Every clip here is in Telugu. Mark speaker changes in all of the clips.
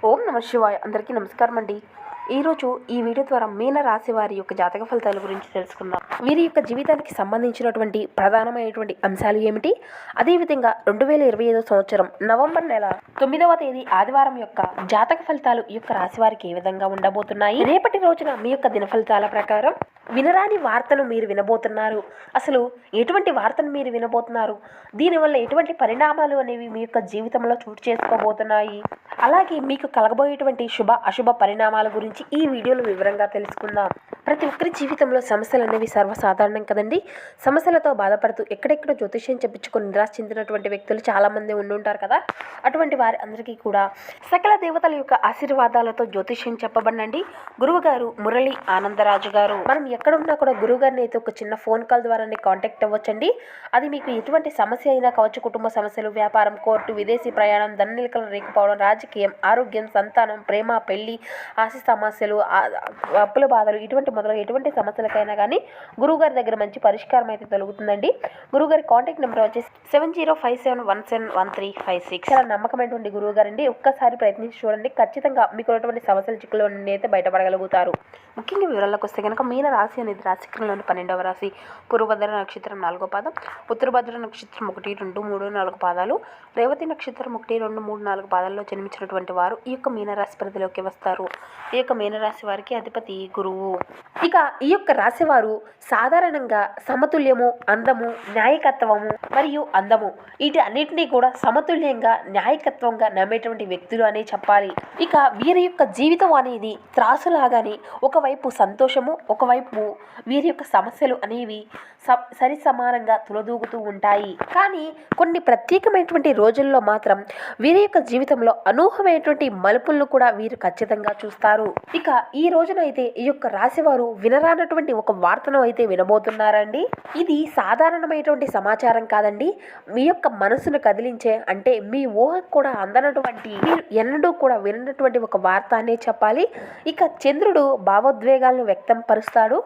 Speaker 1: ఓం నమ శివాయ. అందరికీ నమస్కారం అండి. ఈరోజు ఈ వీడియో ద్వారా మీన రాశి వారి యొక్క జాతక ఫలితాల గురించి తెలుసుకుందాం. వీరి యొక్క జీవితానికి సంబంధించినటువంటి ప్రధానమైనటువంటి అంశాలు ఏమిటి, అదేవిధంగా 2025 సంవత్సరం నవంబర్ నెల 9వ తేదీ ఆదివారం యొక్క జాతక ఫలితాలు ఈ యొక్క రాశి వారికి ఏ విధంగా ఉండబోతున్నాయి, రేపటి రోజున మీ యొక్క దిన ఫలితాల ప్రకారం వినరాని వార్తను మీరు వినబోతున్నారు. అసలు ఎటువంటి వార్తను మీరు వినబోతున్నారు, దీనివల్ల ఎటువంటి పరిణామాలు అనేవి మీ యొక్క జీవితంలో చోటు చేసుకోబోతున్నాయి, అలాగే మీకు కలగబోయేటువంటి శుభ అశుభ పరిణామాల గురించి ఈ వీడియోలో వివరంగా తెలుసుకుందాం. ప్రతి ఒక్కరి జీవితంలో సమస్యలు అనేవి సర్వసాధారణం కదండి. సమస్యలతో బాధపడుతూ ఎక్కడెక్కడ జ్యోతిష్యం చెప్పించుకొని నిరాశ చెందినటువంటి వ్యక్తులు చాలామంది ఉండుంటారు కదా. అటువంటి వారి అందరికీ కూడా సకల దేవతల యొక్క ఆశీర్వాదాలతో జ్యోతిష్యం చెప్పబడండి. గురువు గారు మురళి ఆనందరాజు గారు. మనం ఎక్కడున్నా కూడా గురువు గారిని అయితే ఒక చిన్న ఫోన్ కాల్ ద్వారానే కాంటాక్ట్ అవ్వచ్చండి. అది మీకు ఎటువంటి సమస్య అయినా కావచ్చు, కుటుంబ సమస్యలు, వ్యాపారం, కోర్టు, విదేశీ ప్రయాణం, ధననిలకలు రేకపోవడం, రాజకీయం, ఆరోగ్యం, సంతానం, ప్రేమ, పెళ్లి, ఆస్తి సమస్యలు, అప్పుల బాధలు, ఇటువంటి మొదలగు ఎటువంటి సమస్యలకైనా కానీ గురువుగారి దగ్గర మంచి పరిష్కారం అయితే దొరుకుతుందండి. గురువుగారి కాంటాక్ట్ నెంబర్ వచ్చేసి 7057171356. చాలా నమ్మకమైనటువంటి గురువు గారండి. ఒక్కసారి ప్రయత్నించి చూడండి, ఖచ్చితంగా మీకు ఉన్నటువంటి సమస్యల చిక్కులో నుండి అయితే బయటపడగలుగుతారు. ముఖ్యంగా వివరాలకు వస్తే కనుక మీన రాశి అనేది రాశిచక్రంలోని 12వ రాశి. పూర్వభద్ర నక్షత్రం 4వ పాదం, ఉత్తరభద్ర నక్షత్రం 1, 2, 3, 4 పాదాలు, రేవతి నక్షత్రం 1, 2, 3, 4 పాదాల్లో జన్మించినటువంటి వారు ఈ యొక్క మీనరాశి పరిధిలోకి వస్తారు. ఈ యొక్క మీనరాశి వారికి అధిపతి గురువు. ఇక ఈ యొక్క రాశి వారు సాధారణంగా సమతుల్యము, అందము, న్యాయకత్వము మరియు అందము వీటి అన్నింటినీ కూడా సమతుల్యంగా న్యాయకత్వంగా నమ్మేటువంటి వ్యక్తులు అనే చెప్పాలి. ఇక వీరి యొక్క జీవితం అనేది త్రాసులాగానే ఒకవైపు సంతోషము, ఒకవైపు వీరి యొక్క సమస్యలు అనేవి సరి సమానంగా తులదూగుతూ ఉంటాయి. కానీ కొన్ని ప్రత్యేకమైనటువంటి రోజుల్లో మాత్రం వీరి యొక్క జీవితంలో అనూహమైనటువంటి మలుపులను కూడా వీరు ఖచ్చితంగా చూస్తారు. ఇక ఈ రోజునైతే ఈ యొక్క రాశివారు వినరానటువంటి ఒక వార్తను అయితే వినబోతున్నారండి. ఇది సాధారణమైనటువంటి సమాచారం కాదండి. మీ యొక్క మనసును కదిలించే, అంటే మీ ఊహకు కూడా అందనటువంటి, మీరు ఎన్నడూ కూడా వినటువంటి ఒక వార్త అనే చెప్పాలి. ఇక చంద్రుడు భావోద్వేగాలను వ్యక్తం పరుస్తాడు.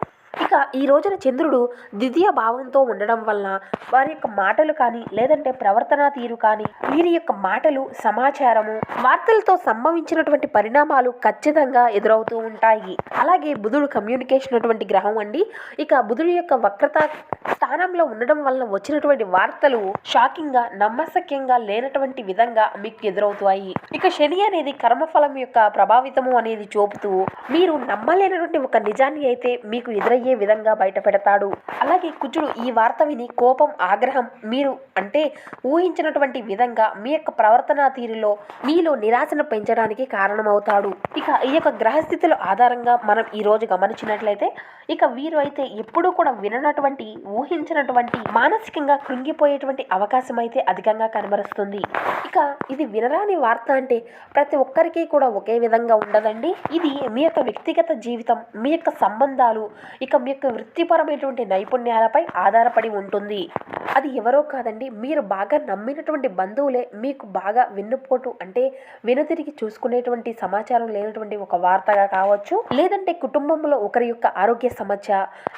Speaker 1: ఇక ఈ రోజున చంద్రుడు ద్వితీయ భావంతో ఉండడం వలన వారి యొక్క మాటలు కానీ, లేదంటే ప్రవర్తన తీరు కానీ, వీరి యొక్క మాటలు, సమాచారము, వార్తలతో సంభవించినటువంటి పరిణామాలు ఖచ్చితంగా ఎదురవుతూ ఉంటాయి. అలాగే బుధుడు కమ్యూనికేషన్ అటువంటి గ్రహం అండి. ఇక బుధుడు యొక్క వక్రత స్థానంలో ఉండడం వలన వచ్చినటువంటి వార్తలు షాకింగ్గా, నమ్మశక్యంగా లేనటువంటి విధంగా మీకు ఎదురవుతాయి. ఇక శని అనేది కర్మఫలం యొక్క ప్రభావితము అనేది చూపుతూ మీరు నమ్మలేనటువంటి ఒక నిజాన్ని అయితే మీకు ఎదురయ్యే విధంగా బయట పెడతాడు. అలాగే కుజుడు ఈ వార్త విని కోపం, ఆగ్రహం, మీరు అంటే ఊహించినటువంటి విధంగా మీ యొక్క ప్రవర్తన తీరులో మీలో నిరాశను పెంచడానికి కారణమవుతాడు. ఇక ఈ యొక్క గ్రహస్థితుల ఆధారంగా మనం ఈ రోజు గమనించినట్లయితే ఇక వీరు అయితే ఎప్పుడూ కూడా విననటువంటి, ఊహించినటువంటి, మానసికంగా కృంగిపోయేటువంటి అవకాశం అయితే అధికంగా కనబరుస్తుంది. ఇక ఇది వినరాని వార్త అంటే ప్రతి ఒక్కరికి కూడా ఒకే విధంగా ఉండదండి. ఇది మీ యొక్క వ్యక్తిగత జీవితం, మీ యొక్క సంబంధాలు, ఇక మీ యొక్క వృత్తిపరమైనటువంటి నైపుణ్యాలపై ఆధారపడి ఉంటుంది. అది ఎవరో కాదండి, మీరు బాగా నమ్మినటువంటి బంధువులే మీకు బాగా వెన్నుపోటు, అంటే వెనుతిరిగి చూసుకునేటువంటి సమాచారం లేనటువంటి ఒక వార్తగా కావచ్చు, లేదంటే కుటుంబంలో ఒకరి యొక్క ఆరోగ్య సమస్య,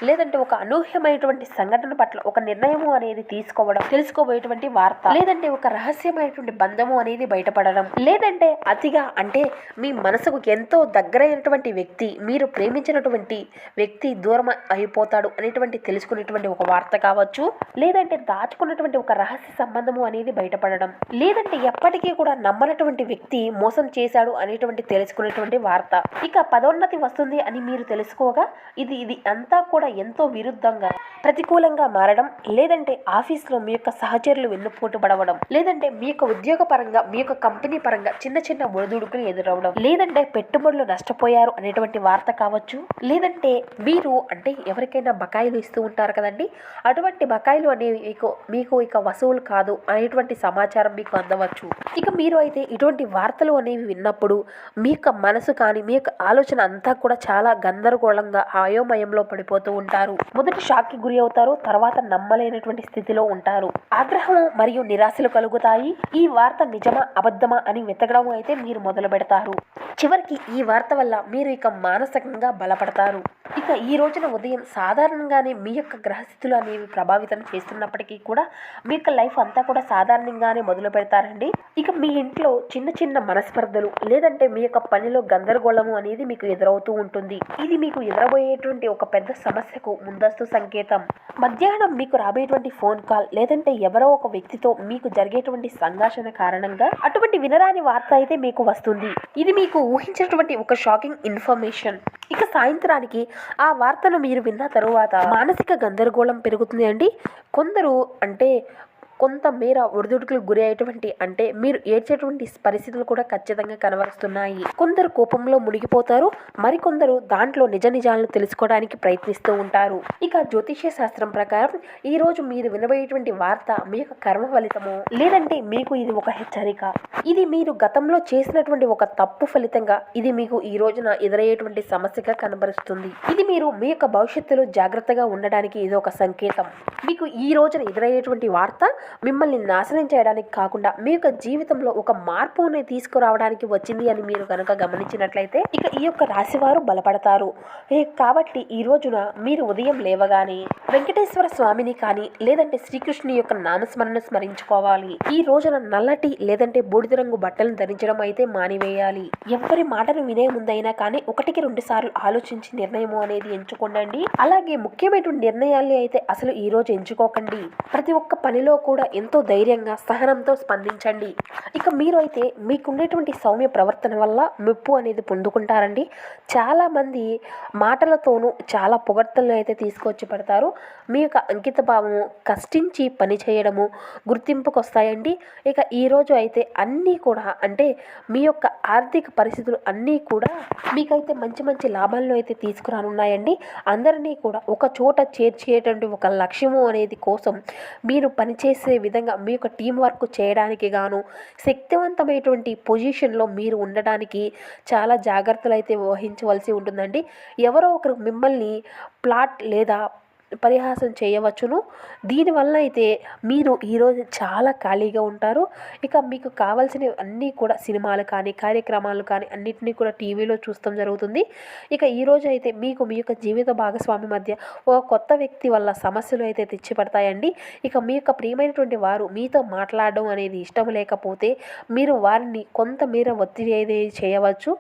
Speaker 1: లేదంటే ఒక అనూహ్యమైనటువంటి సంఘటన పట్ల ఒక నిర్ణయము అనేది తెలుసుకోబోయేటువంటి వార్త, లేదంటే ఒక రహస్యమైనటువంటి బంధము అనేది బయటపడడం, లేదంటే అతిగా, అంటే మీ మనసుకు ఎంతో దగ్గరైనటువంటి వ్యక్తి, మీరు ప్రేమించినటువంటి వ్యక్తి దూరం అయిపోతాడు అనేటువంటి తెలుసుకునేటువంటి ఒక వార్త కావచ్చు, లేదంటే దాచుకున్నటువంటి ఒక రహస్య సంబంధము అనేది బయటపడడం, లేదంటే ఎప్పటికీ కూడా నమ్మనటువంటి వ్యక్తి మోసం చేశాడు అనేటువంటి తెలుసుకునేటువంటి వార్త. ఇక పదోన్నతి వస్తుంది అని మీరు తెలుసుకోగా ఇది అంతా కూడా ఎంతో విరుద్ధంగా, ప్రతికూలంగా మారడం, లేదంటే ఆఫీస్లో మీ యొక్క సహచరులు వెన్నుపోటు పడవడం, లేదంటే మీ యొక్క ఉద్యోగ పరంగా, మీ యొక్క కంపెనీ పరంగా చిన్న చిన్న ఒడిదుడుకులు ఎదురవడం, లేదంటే పెట్టుబడులు నష్టపోయారు అనేటువంటి వార్త కావచ్చు, లేదంటే మీరు అంటే ఎవరికైనా బకాయిలు ఇస్తూ ఉంటారు కదండి, అటువంటి బకాయిలు అనేవి మీకు ఇక వసూలు కాదు అనేటువంటి సమాచారం మీకు అందవచ్చు. ఇక మీరు అయితే ఇటువంటి వార్తలు అనేవి విన్నప్పుడు మీ యొక్క మనసు కానీ, మీ యొక్క ఆలోచన అంతా కూడా చాలా గందరగోళంగా, అయోమయంలో పడిపోతూ ఉంటారు. మొదటి షాక్కి గురి అవుతారు, తర్వాత నమ్మలేనటువంటి స్థితిలో ఉంటారు. ఆగ్రహము మరియు నిరాశలు కలుగుతాయి. ఈ వార్త నిజమా అబద్ధమా అని వెతకడం అయితే మీరు మొదలు పెడతారు. చివరికి ఈ వార్త వల్ల మీరు ఇక మానసికంగా బలపడతారు. ఇక ఈ రోజున ఉదయం సాధారణంగానే మీ యొక్క గ్రహస్థితులు అనేవి ప్రభావితం చేస్తున్నప్పటికీ కూడా మీ యొక్క లైఫ్ అంతా కూడా సాధారణంగానే మొదలు పెడతారండి. ఇక మీ ఇంట్లో చిన్న చిన్న మనస్పర్ధలు లేదంటే మీ యొక్క పనిలో గందరగోళము అనేది మీకు ఎదురవుతూ ఉంటుంది. ఇది మీకు ఎదురబోయేటువంటి ఒక పెద్ద సమస్యకు ముందస్తు సంకేతం. మధ్యాహ్నం మీకు రాబోయేటువంటి ఫోన్ కాల్ లేదంటే ఎవరో ఒక వ్యక్తితో మీకు జరిగేటువంటి సంఘర్షణ కారణంగా అటువంటి వినరాని వార్త అయితే మీకు వస్తుంది. ఇది మీకు ఊహించినటువంటి ఒక షాకింగ్ ఇన్ఫర్మేషన్. ఇక సాయంత్రానికి ఆ వార్తను మీరు విన్న తరువాత మానసిక గందరగోళం పెరుగుతుంది అండి. కొందరు కొంత మేర ఒడిదుడుకులకు గురి అయ్యేటువంటి మీరు ఏడ్చేటువంటి పరిస్థితులు కూడా ఖచ్చితంగా కనబరుస్తున్నాయి. కొందరు కోపంలో మునిగిపోతారు, మరికొందరు దాంట్లో నిజ నిజాలను తెలుసుకోవడానికి ప్రయత్నిస్తూ ఉంటారు. ఇక జ్యోతిష్య శాస్త్రం ప్రకారం ఈ రోజు మీరు వినబోయేటువంటి వార్త మీ యొక్క కర్మ ఫలితము లేదంటే మీకు ఇది ఒక హెచ్చరిక. ఇది మీరు గతంలో చేసినటువంటి ఒక తప్పు ఫలితంగా ఇది మీకు ఈ రోజున ఎదురయ్యేటువంటి సమస్యగా కనబరుస్తుంది. ఇది మీరు మీ యొక్క భవిష్యత్తులో జాగ్రత్తగా ఉండడానికి ఇది ఒక సంకేతం. మీకు ఈ రోజున ఎదురయ్యేటువంటి వార్త మిమ్మల్ని నాశనం చేయడానికి కాకుండా మీ యొక్క జీవితంలో ఒక మార్పుని తీసుకురావడానికి వచ్చింది అని మీరు కనుక గమనించినట్లయితే ఇక ఈ యొక్క రాశివారు బలపడతారు. కాబట్టి ఈ రోజున మీరు ఉదయం లేవగానే వెంకటేశ్వర స్వామిని కానీ లేదంటే శ్రీకృష్ణుని యొక్క నామస్మరణ స్మరించుకోవాలి. ఈ రోజున నల్లటి లేదంటే బూడిద రంగు బట్టలను ధరించడం అయితే మానివేయాలి. ఎవరి మాటను వినే ముందైనా కానీ 1-2 సార్లు ఆలోచించి నిర్ణయం అనేది ఎంచుకోండి. అలాగే ముఖ్యమైన నిర్ణయాలు అయితే అసలు ఈ రోజు ఎంచుకోకండి. ప్రతి ఒక్క పనిలో కూడా ఎంతో ధైర్యంగా సహనంతో స్పందించండి. ఇక మీరు అయితే మీకుండేటువంటి సౌమ్య ప్రవర్తన వల్ల మెప్పు అనేది పొందుకుంటారండి. చాలామంది మాటలతోనూ చాలా పొగడ్తలను అయితే తీసుకొచ్చి పెడతారు. మీ యొక్క అంకిత భావము కష్టించి పని చేయడము గుర్తింపుకు వస్తాయండి. ఇక ఈరోజు అయితే అన్నీ కూడా మీ యొక్క ఆర్థిక పరిస్థితులు అన్నీ కూడా మీకైతే మంచి మంచి లాభాలను అయితే తీసుకురానున్నాయండి. అందరినీ కూడా ఒక చోట చేర్చేటువంటి ఒక లక్ష్యము అనేది కోసం మీరు పనిచేసే విధంగా మీ యొక్క టీం వర్క్ చేయడానికి గాను శక్తివంతమైనటువంటి పొజిషన్లో మీరు ఉండడానికి చాలా జాగ్రత్తలు అయితే వహించవలసి ఉంటుందండి. ఎవరో ఒకరు మిమ్మల్ని ప్లాట్ లేదా పరిహాసం చేయవచ్చును. దీనివల్ల అయితే మీరు ఈరోజు చాలా ఖాళీగా ఉంటారు. ఇక మీకు కావాల్సినవి అన్నీ కూడా సినిమాలు కానీ కార్యక్రమాలు కానీ అన్నింటినీ కూడా టీవీలో చూస్తాం జరుగుతుంది. ఇక ఈరోజు అయితే మీకు మీ యొక్క జీవిత భాగస్వామి మధ్య ఒక కొత్త వ్యక్తి వల్ల సమస్యలు అయితే తెచ్చిపడతాయండి. ఇక మీ యొక్క ప్రియమైనటువంటి వారు మీతో మాట్లాడడం అనేది ఇష్టం లేకపోతే మీరు వారిని కొంతమేర ఒత్తిడి అనేది చేయవచ్చు.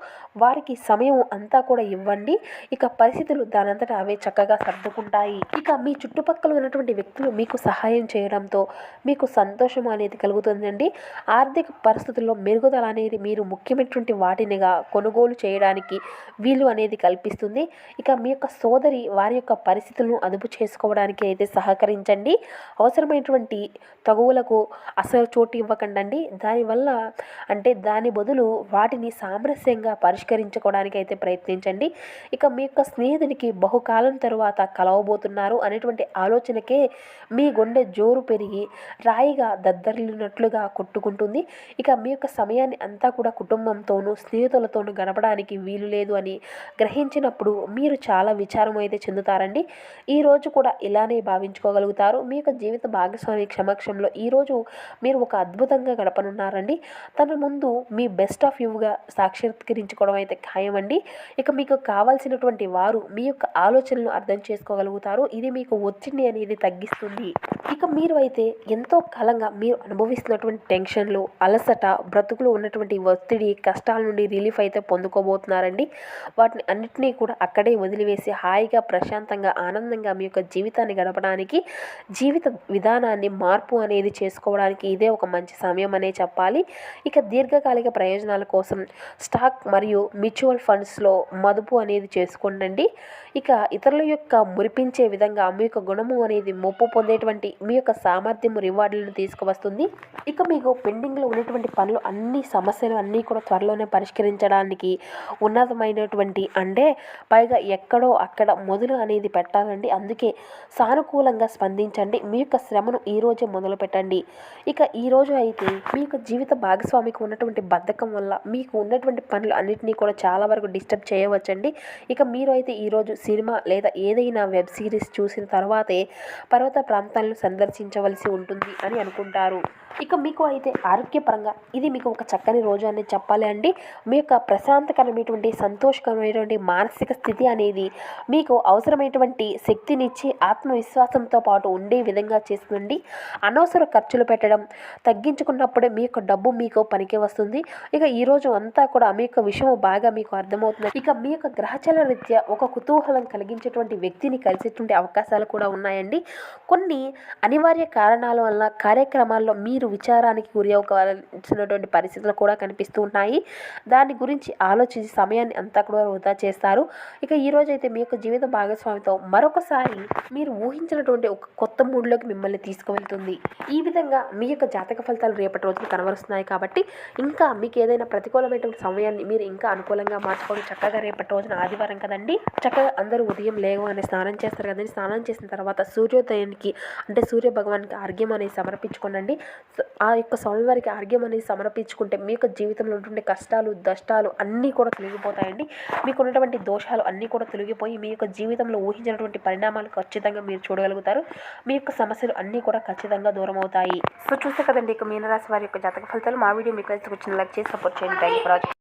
Speaker 1: వారికి సమయం అంతా కూడా ఇవ్వండి. ఇక పరిస్థితులు దానంతటా అవే చక్కగా సర్దుకుంటాయి. ఇక మీ చుట్టుపక్కల ఉన్నటువంటి వ్యక్తులు మీకు సహాయం చేయడంతో మీకు సంతోషం అనేది కలుగుతుందండి. ఆర్థిక పరిస్థితుల్లో మెరుగుదల అనేది మీరు ముఖ్యమైనటువంటి వాటినిగా కొనుగోలు చేయడానికి వీలు అనేది కల్పిస్తుంది. ఇక మీ యొక్క సోదరి వారి యొక్క పరిస్థితులను అదుపు చేసుకోవడానికి అయితే సహకరించండి. అవసరమైనటువంటి తగువులకు అసలు చోటు ఇవ్వకండి. దానివల్ల దాని బదులు వాటిని సామరస్యంగా పరిష్కరించుకోవడానికి అయితే ప్రయత్నించండి. ఇక మీ యొక్క స్నేహితునికి బహుకాలం తరువాత కలవబోతున్నారు అనేటువంటి ఆలోచనకే మీ గుండె జోరు పెరిగి రాయిగా దద్దరిల్లినట్లుగా కొట్టుకుంటుంది. ఇక మీ యొక్క సమయాన్ని అంతా కూడా కుటుంబంతోనూ స్నేహితులతోనూ గడపడానికి వీలు లేదు అని గ్రహించినప్పుడు మీరు చాలా విచారం అయితే చెందుతారండి. ఈరోజు కూడా ఇలానే భావించుకోగలుగుతారు. మీ యొక్క జీవిత భాగస్వామి సమక్షంలో ఈరోజు మీరు ఒక అద్భుతంగా గడపనున్నారండి. తన ముందు మీ బెస్ట్ ఆఫ్ యూగా సాక్షాత్కరించుకోవడం అయితే ఖాయమండి. ఇక మీకు కావాల్సినటువంటి వారు మీ యొక్క ఆలోచనలు అర్థం చేసుకోగలుగుతారు. ఇది మీకు ఒత్తిడి అనేది తగ్గిస్తుంది. ఇక మీరు అయితే ఎంతో కాలంగా మీరు అనుభవిస్తున్నటువంటి టెన్షన్లు అలసట బ్రతుకులు ఉన్నటువంటి ఒత్తిడి కష్టాల నుండి రిలీఫ్ అయితే పొందుకోబోతున్నారండి. వాటిని అన్నిటినీ కూడా అక్కడే వదిలివేసి హాయిగా ప్రశాంతంగా ఆనందంగా మీ యొక్క జీవితాన్ని గడపడానికి జీవిత విధానాన్ని మార్పు అనేది చేసుకోవడానికి ఇదే ఒక మంచి సమయం అనే చెప్పాలి. ఇక దీర్ఘకాలిక ప్రయోజనాల కోసం స్టాక్ మరియు మ్యూచువల్ ఫండ్స్లో మదుపు అనేది చేసుకోండి. ఇక ఇతరుల యొక్క మురిపించే విధంగా మీ యొక్క గుణము అనేది మొప్పు పొందేటువంటి మీ యొక్క సామర్థ్యం రివార్డులను తీసుకువస్తుంది. ఇక మీకు పెండింగ్లో ఉన్నటువంటి పనులు సమస్యలు అన్నీ కూడా త్వరలోనే పరిష్కరించడానికి ఉన్నతమైనటువంటి పైగా ఎక్కడో అక్కడ మొదలు అనేది పెట్టాలండి. అందుకే సానుకూలంగా స్పందించండి. మీ యొక్క శ్రమను ఈరోజే మొదలు పెట్టండి. ఇక ఈరోజు అయితే మీ యొక్క జీవిత భాగస్వామికి ఉన్నటువంటి బద్ధకం వల్ల మీకు ఉన్నటువంటి పనులు అన్నింటినీ కూడా చాలా వరకు డిస్టర్బ్ చేయవచ్చండి. ఇక మీరు అయితే ఈరోజు సినిమా లేదా ఏదైనా వెబ్ సిరీస్ చూసిన తర్వాతే పర్వత ప్రాంతాలను సందర్శించవలసి ఉంటుంది అని అనుకుంటారు. ఇక మీకు అయితే ఆరోగ్యపరంగా ఇది మీకు ఒక చక్కని రోజు అని చెప్పాలి అండి. మీ యొక్క ప్రశాంతకరమైనటువంటి సంతోషకరమైనటువంటి మానసిక స్థితి అనేది మీకు అవసరమైనటువంటి శక్తినిచ్చి ఆత్మవిశ్వాసంతో పాటు ఉండే విధంగా చేస్తుందండి. అనవసర ఖర్చులు పెట్టడం తగ్గించుకున్నప్పుడే మీ యొక్క డబ్బు మీకు పనికి వస్తుంది. ఇక ఈరోజు అంతా కూడా మీ యొక్క విషయం బాగా మీకు అర్థమవుతుంది. ఇక మీ యొక్క గ్రహచల రీత్యా ఒక కుతూహలం కలిగించేటువంటి వ్యక్తిని కలిసేటువంటి అవకాశాలు కూడా ఉన్నాయండి. కొన్ని అనివార్య కారణాల వల్ల కార్యక్రమాల్లో మీరు విచారానికి గురి అవ్వాల్సినటువంటి పరిస్థితులు కూడా కనిపిస్తూ ఉన్నాయి. దాని గురించి ఆలోచించి సమయాన్ని అంతా కూడా వృధా చేస్తారు. ఇక ఈరోజు అయితే మీ యొక్క జీవిత భాగస్వామితో మరొకసారి మీరు ఊహించినటువంటి ఒక కొత్త మూడ్లోకి మిమ్మల్ని తీసుకువెళ్తుంది. ఈ విధంగా మీ యొక్క జాతక ఫలితాలు రేపటి రోజున కనబరుస్తున్నాయి కాబట్టి ఇంకా మీకు ఏదైనా ప్రతికూలమైనటువంటి సమయాన్ని మీరు ఇంకా అనుకూలంగా మార్చుకోవడం చక్కగా రేపటి రోజున ఆదివారం కదండి, చక్కగా అందరూ ఉదయం లేవగానే స్నానం చేస్తారు కదండి. స్నానం చేసిన తర్వాత సూర్యోదయానికి అంటే సూర్య భగవానికి ఆర్ఘ్యం అనేది సమర్పించుకోనండి. ఆ యొక్క స్వామివారికి ఆర్ఘ్యం అనేది సమర్పించుకుంటే మీ యొక్క జీవితంలో ఉన్నటువంటి కష్టాలు దష్టాలు అన్నీ కూడా తొలగిపోతాయండి. మీకు ఉన్నటువంటి దోషాలు అన్నీ కూడా తొలగిపోయి మీ యొక్క జీవితంలో ఊహించినటువంటి పరిణామాలు ఖచ్చితంగా మీరు చూడగలుగుతారు. మీ యొక్క సమస్యలు అన్నీ కూడా ఖచ్చితంగా దూరం అవుతాయి. సో చూస్తే కదండి ఇక మీనరాశి వారి యొక్క జాతక ఫలితాలు. మా వీడియో మీకు నచ్చితే లైక్ చేసి సపోర్ట్ చేయండి. Thank you for watching.